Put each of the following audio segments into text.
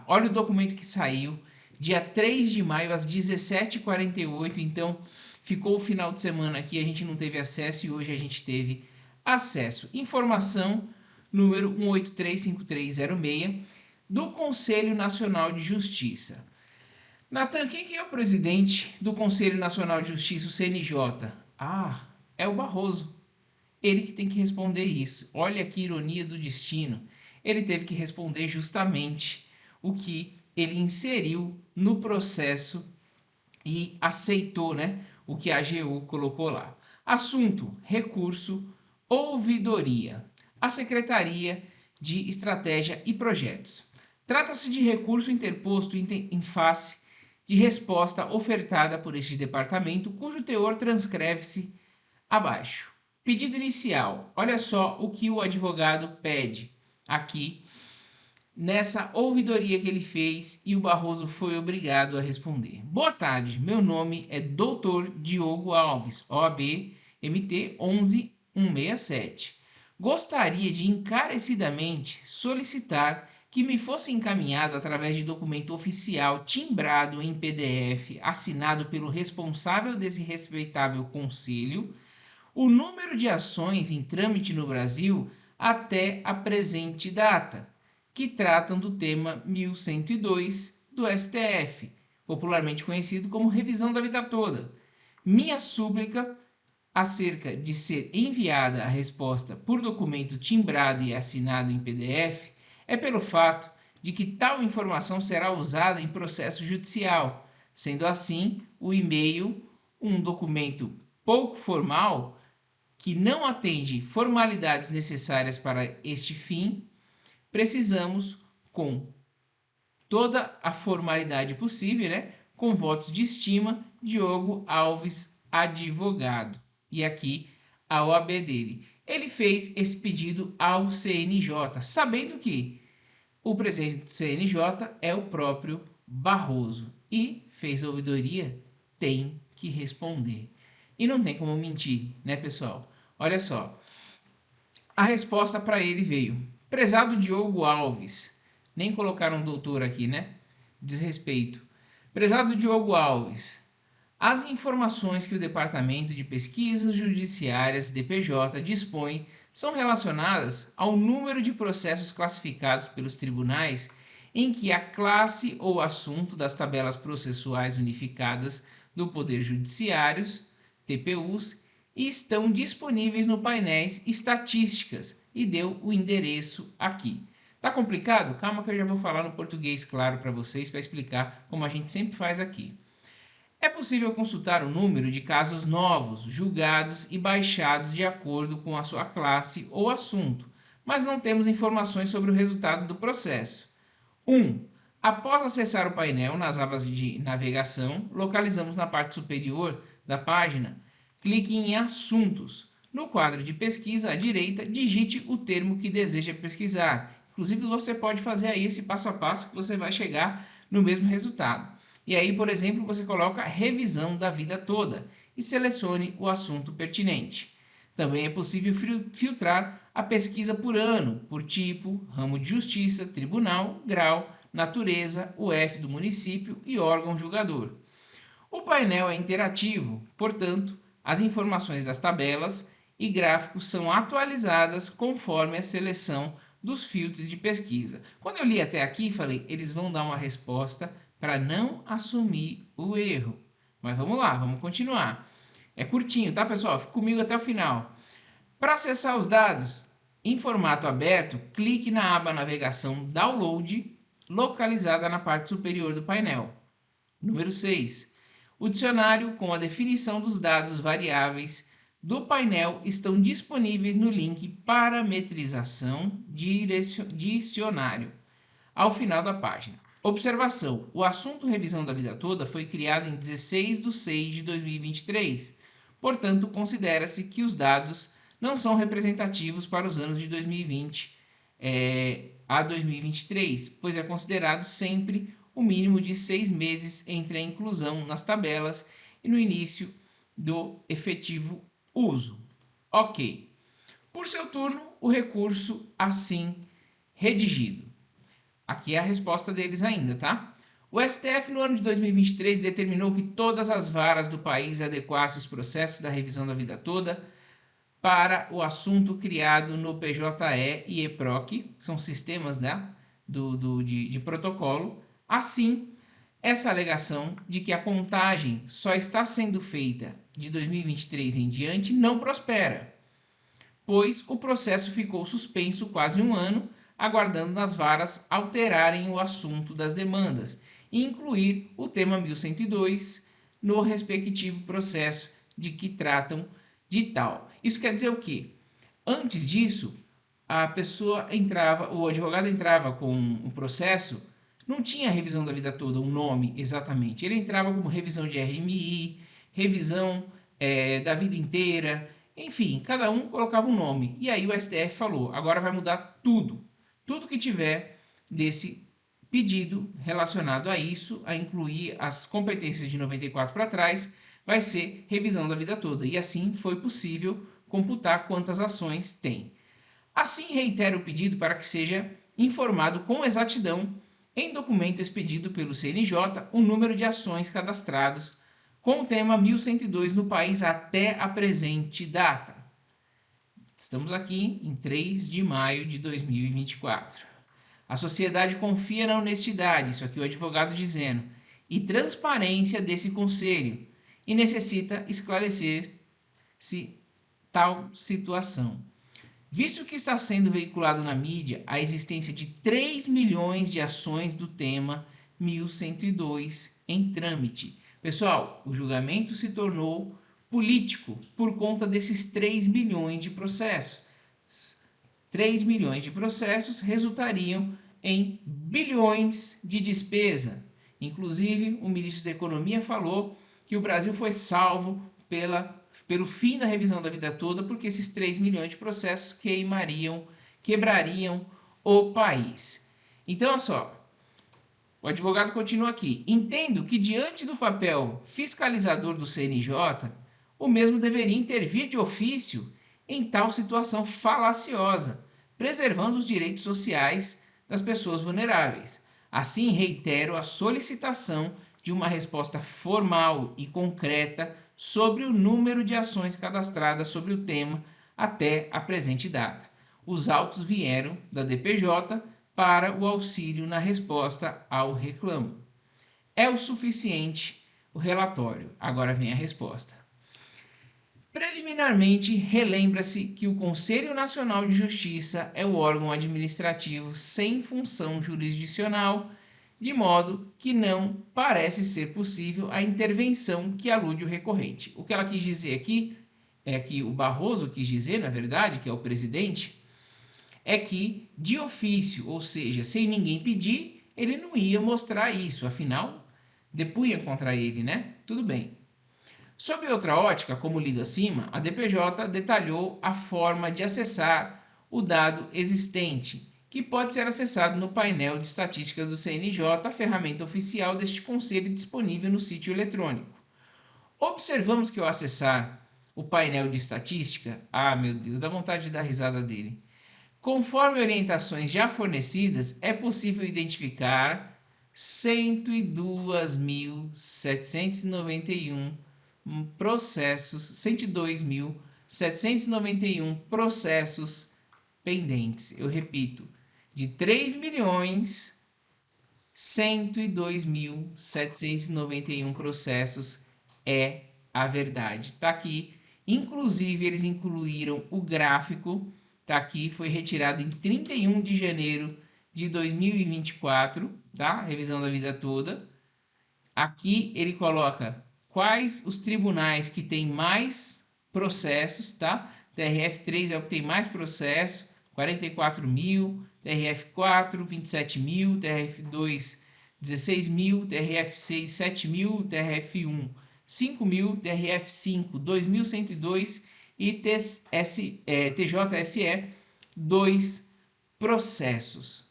Olha o documento que saiu, dia 3 de maio, às 17h48. Então, ficou o final de semana aqui, a gente não teve acesso e hoje a gente teve acesso. Informação número 1835306 do Conselho Nacional de Justiça. Natan, quem que é o presidente do Conselho Nacional de Justiça, o CNJ? Ah, é o Barroso. Ele que tem que responder isso. Olha que ironia do destino. Ele teve que responder justamente o que ele inseriu no processo e aceitou, né, o que a AGU colocou lá. Assunto: recurso, ouvidoria. A Secretaria de Estratégia e Projetos. Trata-se de recurso interposto em face de resposta ofertada por este departamento, cujo teor transcreve-se abaixo. Pedido inicial. Olha só o que o advogado pede aqui nessa ouvidoria que ele fez e o Barroso foi obrigado a responder. Boa tarde, meu nome é Dr. Diogo Alves, OAB MT 11167. Gostaria de encarecidamente solicitar que me fosse encaminhado através de documento oficial timbrado em PDF, assinado pelo responsável desse respeitável conselho, o número de ações em trâmite no Brasil até a presente data, que tratam do tema 1102 do STF, popularmente conhecido como revisão da vida toda. Minha súplica acerca de ser enviada a resposta por documento timbrado e assinado em PDF é pelo fato de que tal informação será usada em processo judicial. Sendo assim, o e-mail, um documento pouco formal, que não atende formalidades necessárias para este fim, precisamos, com toda a formalidade possível, né, com votos de estima, Diogo Alves, advogado. E aqui a OAB dele. Ele fez esse pedido ao CNJ, sabendo que o presidente do CNJ é o próprio Barroso e fez a ouvidoria, tem que responder. E não tem como mentir, né, pessoal? Olha só, a resposta para ele veio: prezado Diogo Alves, nem colocaram doutor aqui, né? Desrespeito. Prezado Diogo Alves, as informações que o Departamento de Pesquisas Judiciárias, DPJ, dispõe são relacionadas ao número de processos classificados pelos tribunais em que a classe ou assunto das tabelas processuais unificadas do Poder Judiciários, TPUs, e estão disponíveis no painéis estatísticas e deu o endereço aqui. Tá complicado? Calma que eu já vou falar no português claro para vocês para explicar como a gente sempre faz aqui. É possível consultar o número de casos novos, julgados e baixados de acordo com a sua classe ou assunto, mas não temos informações sobre o resultado do processo. 1. Após acessar o painel nas abas de navegação, localizamos na parte superior da página, clique em Assuntos. No quadro de pesquisa à direita, digite o termo que deseja pesquisar. Inclusive, você pode fazer aí esse passo a passo que você vai chegar no mesmo resultado. E aí, por exemplo, você coloca revisão da vida toda e selecione o assunto pertinente. Também é possível filtrar a pesquisa por ano, por tipo, ramo de justiça, tribunal, grau, natureza, UF do município e órgão julgador. O painel é interativo, portanto, as informações das tabelas e gráficos são atualizadas conforme a seleção dos filtros de pesquisa. Quando eu li até aqui, falei, eles vão dar uma resposta para não assumir o erro. Mas vamos lá, vamos continuar. É curtinho, tá, pessoal? Fique comigo até o final. Para acessar os dados em formato aberto, clique na aba Navegação Download, localizada na parte superior do painel. Número 6. O dicionário com a definição dos dados variáveis do painel estão disponíveis no link Parametrização Dicionário, ao final da página. Observação: o assunto revisão da vida toda foi criado em 16/6/2023. Portanto, considera-se que os dados não são representativos para os anos de 2020 a 2023, pois é considerado sempre o mínimo de 6 meses entre a inclusão nas tabelas e no início do efetivo uso. Ok. Por seu turno, o recurso assim redigido. Aqui é a resposta deles ainda, tá? O STF, no ano de 2023, determinou que todas as varas do país adequassem os processos da revisão da vida toda para o assunto criado no PJE e EPROC, são sistemas, né, de protocolo. Assim, essa alegação de que a contagem só está sendo feita de 2023 em diante não prospera, pois o processo ficou suspenso quase um ano, aguardando as varas alterarem o assunto das demandas e incluir o tema 1102 no respectivo processo de que tratam de tal. Isso quer dizer o quê? Antes disso, a pessoa entrava, o advogado entrava com o processo, não tinha revisão da vida toda, um nome exatamente. Ele entrava como revisão de RMI, revisão da vida inteira, enfim, cada um colocava um nome. E aí o STF falou, agora vai mudar tudo. Tudo que tiver desse pedido relacionado a isso, a incluir as competências de 94 para trás, vai ser revisão da vida toda. E assim foi possível computar quantas ações tem. Assim, reitero o pedido para que seja informado com exatidão, em documento expedido pelo CNJ, o número de ações cadastradas com o tema 1102 no país até a presente data. Estamos aqui em 3 de maio de 2024. A sociedade confia na honestidade, isso aqui o advogado dizendo, e transparência desse conselho, e necessita esclarecer-se tal situação. Visto que está sendo veiculado na mídia a existência de 3 milhões de ações do tema 1102 em trâmite. Pessoal, o julgamento se tornou político por conta desses 3 milhões de processos. 3 milhões de processos resultariam em bilhões de despesa. Inclusive, o ministro da Economia falou que o Brasil foi salvo pelo fim da revisão da vida toda, porque esses 3 milhões de processos quebrariam o país. Então, olha só, o advogado continua aqui. Entendo que, diante do papel fiscalizador do CNJ, o mesmo deveria intervir de ofício em tal situação falaciosa, preservando os direitos sociais das pessoas vulneráveis. Assim, reitero a solicitação de uma resposta formal e concreta sobre o número de ações cadastradas sobre o tema até a presente data. Os autos vieram da DPJ para o auxílio na resposta ao reclamo. É o suficiente o relatório. Agora vem a resposta. Preliminarmente, relembra-se que o Conselho Nacional de Justiça é o órgão administrativo sem função jurisdicional, de modo que não parece ser possível a intervenção que alude o recorrente. O que ela quis dizer aqui, é que o Barroso quis dizer, na verdade, que é o presidente, é que de ofício, ou seja, sem ninguém pedir, ele não ia mostrar isso, afinal, depunha contra ele, né? Tudo bem. Sob outra ótica, como lido acima, a DPJ detalhou a forma de acessar o dado existente, que pode ser acessado no painel de estatísticas do CNJ, a ferramenta oficial deste conselho disponível no sítio eletrônico. Observamos que ao acessar o painel de estatística, meu Deus, dá vontade de dar risada dele. Conforme orientações já fornecidas, é possível identificar 102.791 processos, 102.791 processos pendentes. Eu repito, de 3.102.791 processos é a verdade. Tá aqui. Inclusive, eles incluíram o gráfico. Tá aqui, foi retirado em 31 de janeiro de 2024, tá? Revisão da vida toda. Aqui ele coloca quais os tribunais que têm mais processos, tá? TRF3 é o que tem mais processo, 44 mil, TRF4, 27 mil, TRF2, 16 mil, TRF6, 7 mil, TRF1, 5 mil, TRF5, 2.102 e TJSE, 2 processos.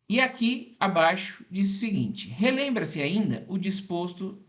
E aqui abaixo diz o seguinte, relembra-se ainda o disposto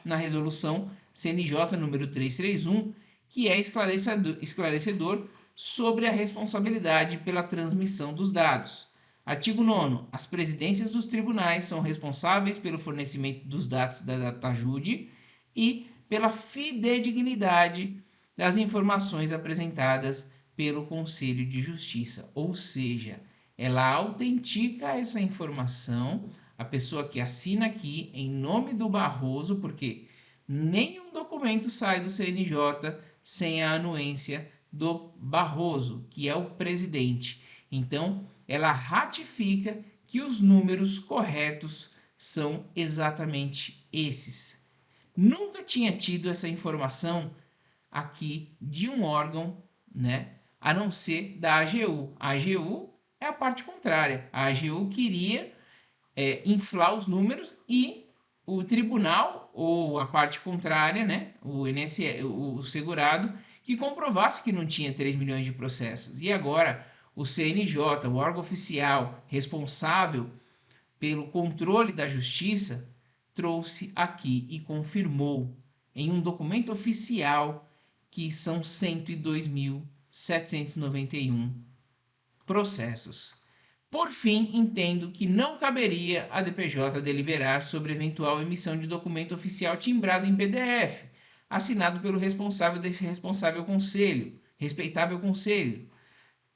na resolução CNJ número 331, que é esclarecedor sobre a responsabilidade pela transmissão dos dados. Artigo 9º. As presidências dos tribunais são responsáveis pelo fornecimento dos dados da DataJude e pela fidedignidade das informações apresentadas pelo Conselho de Justiça, ou seja, ela autentica essa informação, a pessoa que assina aqui em nome do Barroso, porque nenhum documento sai do CNJ sem a anuência do Barroso, que é o presidente. Então, ela ratifica que os números corretos são exatamente esses. Nunca tinha tido essa informação aqui de um órgão, né, a não ser da AGU. A AGU é a parte contrária. A AGU queria inflar os números e o tribunal, ou a parte contrária, né, o INSS, o segurado, que comprovasse que não tinha 3 milhões de processos. E agora o CNJ, o órgão oficial responsável pelo controle da justiça, trouxe aqui e confirmou em um documento oficial que são 102.791 processos. Por fim, entendo que não caberia à DPJ deliberar sobre eventual emissão de documento oficial timbrado em PDF, assinado pelo responsável desse respeitável conselho,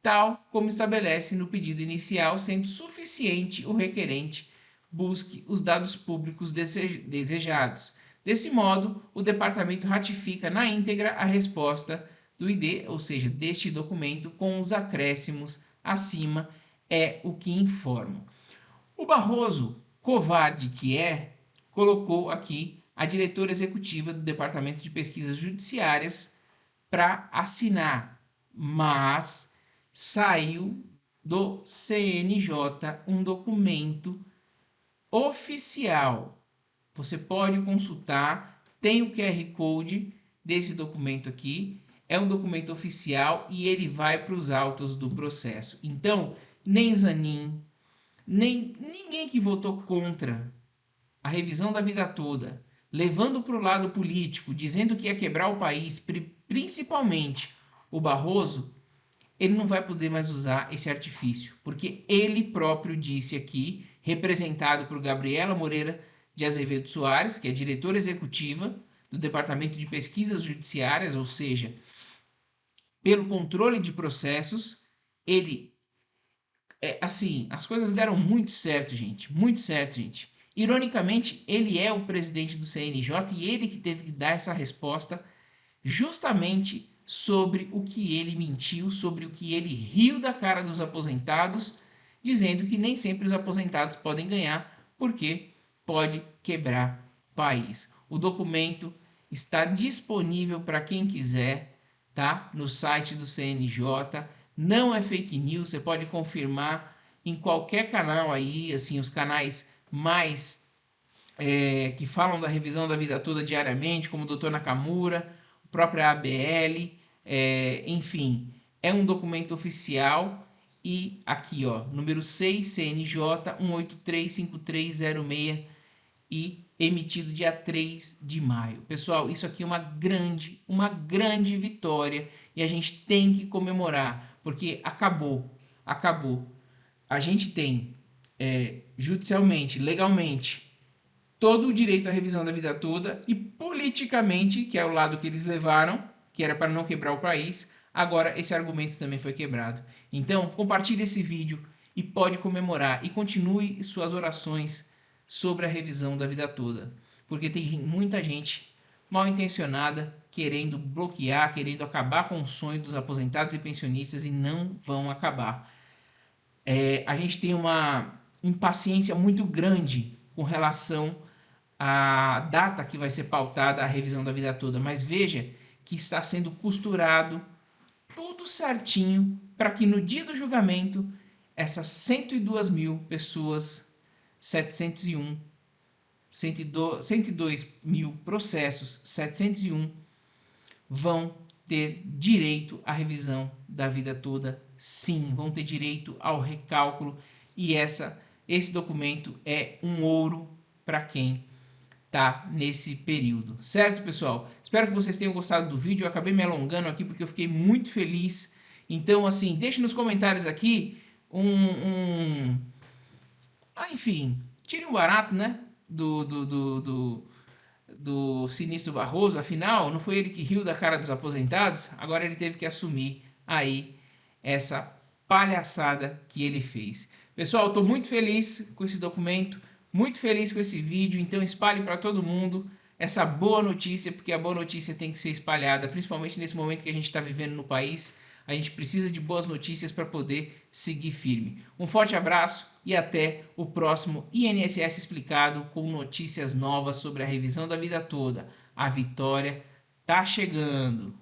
tal como estabelece no pedido inicial, sendo suficiente o requerente busque os dados públicos desejados. Desse modo, o departamento ratifica na íntegra a resposta do ID, ou seja, deste documento, com os acréscimos acima, é o que informa. O Barroso, covarde que é, colocou aqui a diretora executiva do Departamento de Pesquisas Judiciárias para assinar, mas saiu do CNJ um documento oficial. Você pode consultar, tem o QR Code desse documento aqui, é um documento oficial e ele vai para os autos do processo. Então, nem Zanin, nem ninguém que votou contra a revisão da vida toda, levando para o lado político, dizendo que ia quebrar o país, principalmente o Barroso, ele não vai poder mais usar esse artifício, porque ele próprio disse aqui, representado por Gabriela Moreira de Azevedo Soares, que é diretora executiva do Departamento de Pesquisas Judiciárias, ou seja, pelo controle de processos, ele assim, as coisas deram muito certo, gente. Muito certo, gente. Ironicamente, ele é o presidente do CNJ e ele que teve que dar essa resposta justamente sobre o que ele mentiu, sobre o que ele riu da cara dos aposentados, dizendo que nem sempre os aposentados podem ganhar, porque pode quebrar o país. O documento está disponível para quem quiser, tá? No site do CNJ. Não é fake news, você pode confirmar em qualquer canal aí, assim, os canais mais que falam da revisão da vida toda diariamente, como o Dr. Nakamura, a própria ABL, enfim, é um documento oficial e aqui, ó, número 6, CNJ 1835306 e emitido dia 3 de maio. Pessoal, isso aqui é uma grande vitória e a gente tem que comemorar, porque acabou. A gente tem judicialmente, legalmente, todo o direito à revisão da vida toda e politicamente, que é o lado que eles levaram, que era para não quebrar o país, agora esse argumento também foi quebrado. Então, compartilhe esse vídeo e pode comemorar e continue suas orações sobre a revisão da vida toda, porque tem muita gente mal intencionada querendo bloquear, querendo acabar com o sonho dos aposentados e pensionistas e não vão acabar. A gente tem uma impaciência muito grande com relação à data que vai ser pautada a revisão da vida toda, mas veja que está sendo costurado tudo certinho para que no dia do julgamento essas 102 mil pessoas 102 mil processos, 701 vão ter direito à revisão da vida toda, sim, vão ter direito ao recálculo e esse documento é um ouro para quem está nesse período, certo, pessoal? Espero que vocês tenham gostado do vídeo, eu acabei me alongando aqui porque eu fiquei muito feliz, então assim, deixe nos comentários aqui enfim, tire um barato, né? Do Sinistro Barroso, afinal, não foi ele que riu da cara dos aposentados? Agora ele teve que assumir aí essa palhaçada que ele fez. Pessoal, estou muito feliz com esse documento, muito feliz com esse vídeo, então espalhe para todo mundo essa boa notícia, porque a boa notícia tem que ser espalhada, principalmente nesse momento que a gente está vivendo no país. A gente precisa de boas notícias para poder seguir firme. Um forte abraço e até o próximo INSS Explicado com notícias novas sobre a revisão da vida toda. A vitória tá chegando!